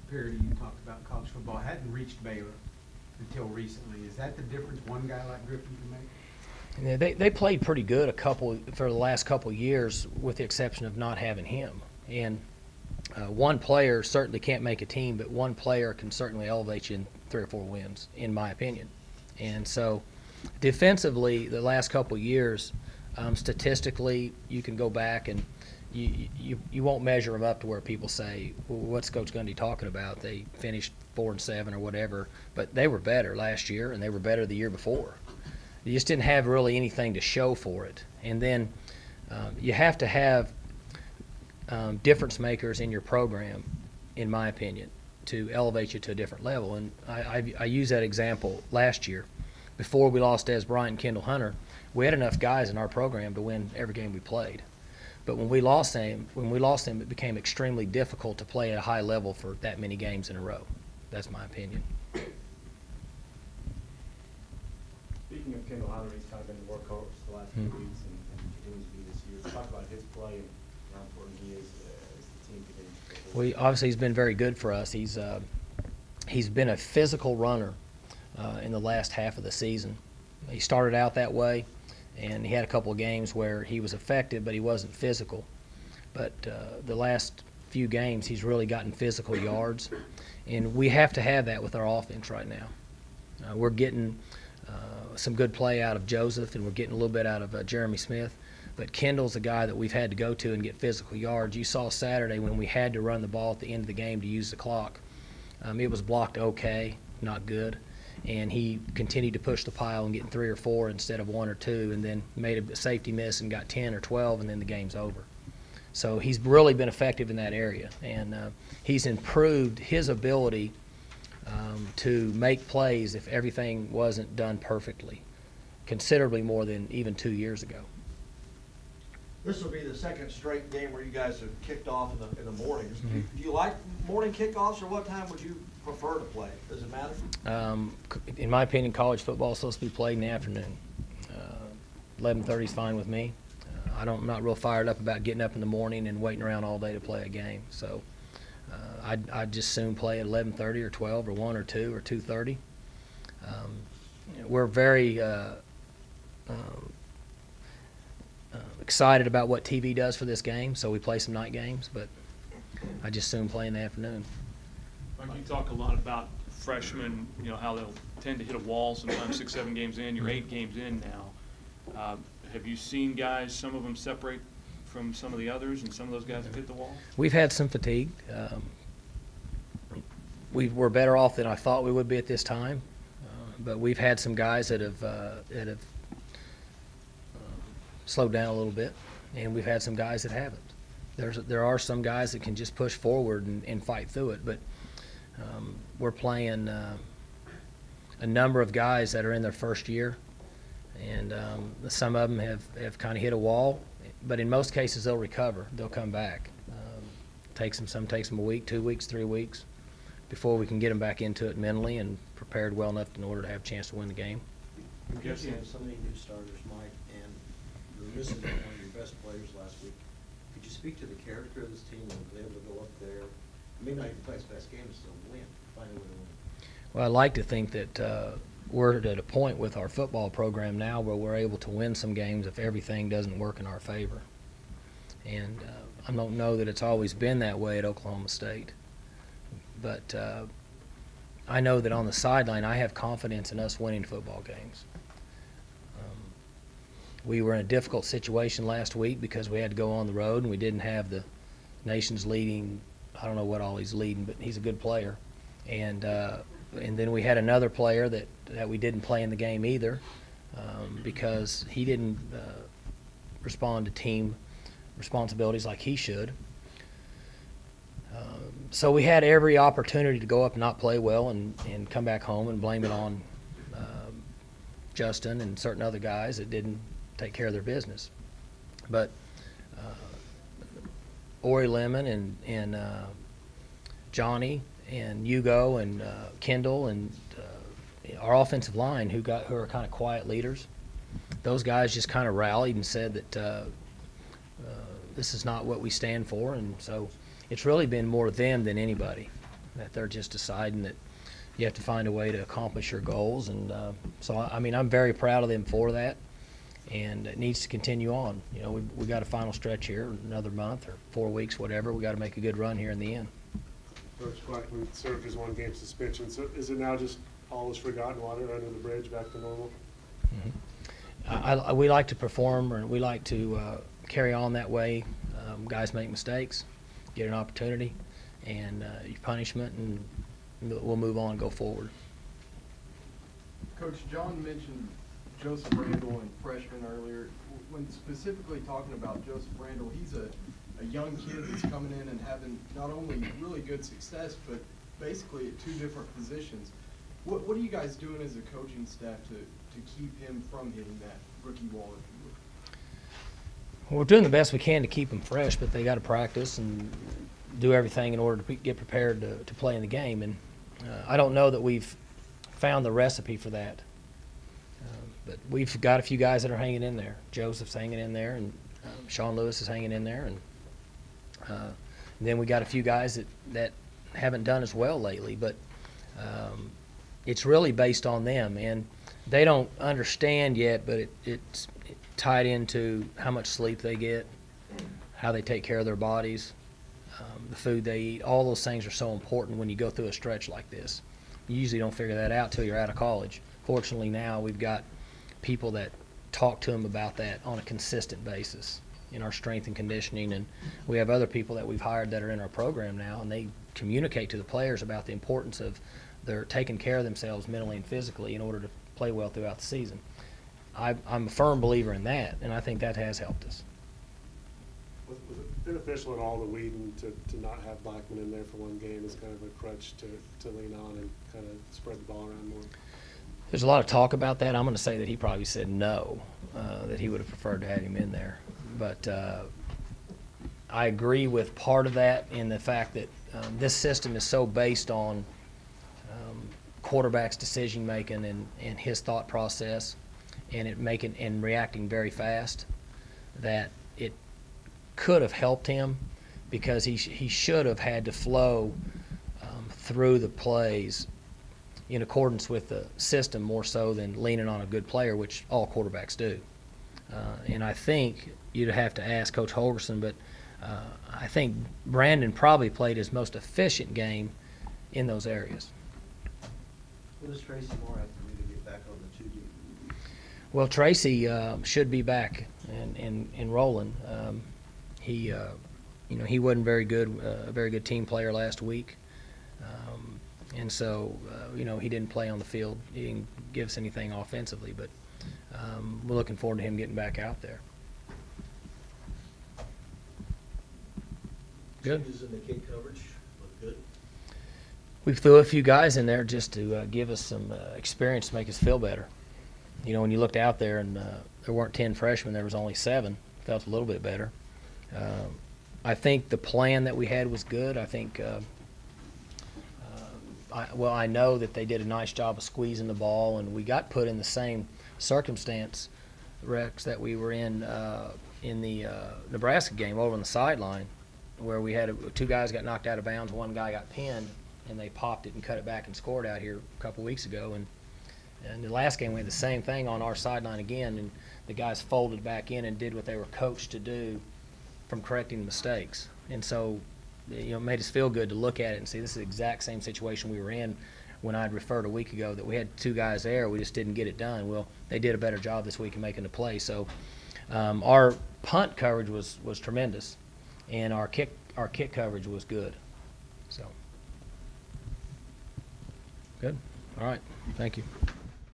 period you talked about college football hadn't reached Baylor until recently. Is that the difference one guy like Griffin can make? Yeah, they played pretty good for the last couple of years, with the exception of not having him. And one player certainly can't make a team, but one player can certainly elevate you in 3 or 4 wins, in my opinion. And so, defensively, the last couple of years, statistically, you can go back and you won't measure them up to where people say, well, what's Coach Gundy talking about? They finished 4-7 or whatever, but they were better last year and they were better the year before. You just didn't have really anything to show for it. And then you have to have difference makers in your program, in my opinion, to elevate you to a different level. And I use that example last year. Before we lost Des Bryant and Kendall Hunter, we had enough guys in our program to win every game we played. But when we lost them, it became extremely difficult to play at a high level for that many games in a row. That's my opinion. Speaking of Kendall Hunter, he's kind of been the workhorse the last few weeks and continues to be this year. Talk about his play and how important he is as the team continues to go forward. Well, obviously he's been very good for us. He's been a physical runner in the last half of the season. He started out that way, and he had a couple of games where he was effective, but he wasn't physical. But the last few games, he's really gotten physical yards, and we have to have that with our offense right now. We're getting some good play out of Joseph, and we're getting a little bit out of Jeremy Smith. But Kendall's a guy that we've had to go to and get physical yards. You saw Saturday when we had to run the ball at the end of the game to use the clock. It was blocked okay, not good. And he continued to push the pile and get 3 or 4 instead of 1 or 2, and then made a safety miss and got 10 or 12, and then the game's over. So he's really been effective in that area, and he's improved his ability to make plays if everything wasn't done perfectly, considerably more than even 2 years ago. This will be the second straight game where you guys have kicked off in the mornings. Do you like morning kickoffs, or what time would you prefer to play? Does it matter? In my opinion, college football is supposed to be played in the afternoon. 11:30 is fine with me. I'm not real fired up about getting up in the morning and waiting around all day to play a game. So I'd just soon play at 11:30 or 12 or 1 or 2 or 2:30. We're very excited about what TV does for this game, so we play some night games, but I just soon play in the afternoon. Mike, you talk a lot about freshmen, how they'll tend to hit a wall sometimes 6, 7 games in. You're 8 games in now. Have you seen guys, some of them separate from some of the others, and some of those guys have hit the wall? We've had some fatigue. We're better off than I thought we would be at this time, but we've had some guys that have slowed down a little bit, and we've had some guys that haven't. There are some guys that can just push forward and fight through it, but we're playing a number of guys that are in their first year, and some of them have kind of hit a wall, but in most cases they'll recover. They'll come back. Some takes them a week, 2 weeks, 3 weeks before we can get them back into it mentally and prepared well enough in order to have a chance to win the game. You have so many new starters, Mike, and you're missing one of your best players last week. Could you speak to the character of this team and be able to go up there, maybe not even play its best game, but still win, find a way to win? Well, I'd like to think that we're at a point with our football program now where we're able to win some games if everything doesn't work in our favor. And I don't know that it's always been that way at Oklahoma State. But I know that on the sideline I have confidence in us winning football games. We were in a difficult situation last week because we had to go on the road and we didn't have the nation's leading, I don't know what all he's leading, but he's a good player. And then we had another player that we didn't play in the game either because he didn't respond to team responsibilities like he should. So we had every opportunity to go up and not play well and come back home and blame it on Justin and certain other guys that didn't take care of their business. But Ori Lemon and Johnny and Hugo and Kendall and our offensive line who are kind of quiet leaders, those guys just kind of rallied and said that this is not what we stand for, and so it's really been more them than anybody. that they're just deciding that you have to find a way to accomplish your goals. And so, I mean, I'm very proud of them for that, and it needs to continue on. You know, we got a final stretch here, another month or 4 weeks, whatever. We got to make a good run here in the end. Coach Blackman served his 1-game suspension. So is it now just all is forgotten water under the bridge, back to normal? Mm-hmm. We like to perform, or we like to carry on that way. Guys make mistakes, get an opportunity, and punishment, and we'll move on and go forward. Coach, John mentioned Joseph Randle and freshman earlier. When specifically talking about Joseph Randle, he's a young kid that's coming in and having not only really good success, but basically at 2 different positions. What are you guys doing as a coaching staff to keep him from hitting that rookie wall, if you would? Well, we're doing the best we can to keep them fresh, but they got to practice and do everything in order to get prepared to play in the game. And I don't know that we've found the recipe for that. But we've got a few guys that are hanging in there. Joseph's hanging in there, and Sean Lewis is hanging in there. And then we got a few guys that haven't done as well lately. But it's really based on them. And they don't understand yet, but it's tied into how much sleep they get, how they take care of their bodies, the food they eat. All those things are so important when you go through a stretch like this. You usually don't figure that out till you're out of college. Fortunately, now we've got people that talk to them about that on a consistent basis in our strength and conditioning, and we have other people that we've hired that are in our program now, and they communicate to the players about the importance of their taking care of themselves mentally and physically in order to play well throughout the season. I'm a firm believer in that, and I think that has helped us. Was it beneficial at all to Whedon to not have Blackman in there for 1 game as kind of a crutch to lean on and kind of spread the ball around more? There's a lot of talk about that. I'm going to say that he probably said no, that he would have preferred to have him in there. But I agree with part of that in the fact that this system is so based on quarterback's decision making and his thought process, and reacting very fast, that it could have helped him, because he should have had to flow through the plays in accordance with the system more so than leaning on a good player, which all quarterbacks do. And I think you'd have to ask Coach Holgerson, but I think Brandon probably played his most efficient game in those areas. What does Tracy Moore have to do to get back on the 2 deep? Well, Tracy should be back and rolling. He wasn't very good, a very good team player last week, and so he didn't play on the field. He didn't give us anything offensively, but we're looking forward to him getting back out there. Good. Changes in the kick coverage look good. We threw a few guys in there just to give us some experience to make us feel better. When you looked out there and there weren't 10 freshmen, there was only 7. Felt a little bit better. I think the plan that we had was good. I think, I know that they did a nice job of squeezing the ball, and we got put in the same circumstance, Rex, that we were in the Nebraska game over on the sideline, where we had 2 guys got knocked out of bounds, 1 guy got pinned, and they popped it and cut it back and scored out here a couple weeks ago. And the last game we had the same thing on our sideline again, and the guys folded back in and did what they were coached to do from correcting mistakes. And so, it made us feel good to look at it and see this is the exact same situation we were in when I'd referred a week ago that we had 2 guys there, we just didn't get it done. Well, they did a better job this week in making the play. So our punt coverage was tremendous, and our kick coverage was good. So good. All right. Thank you.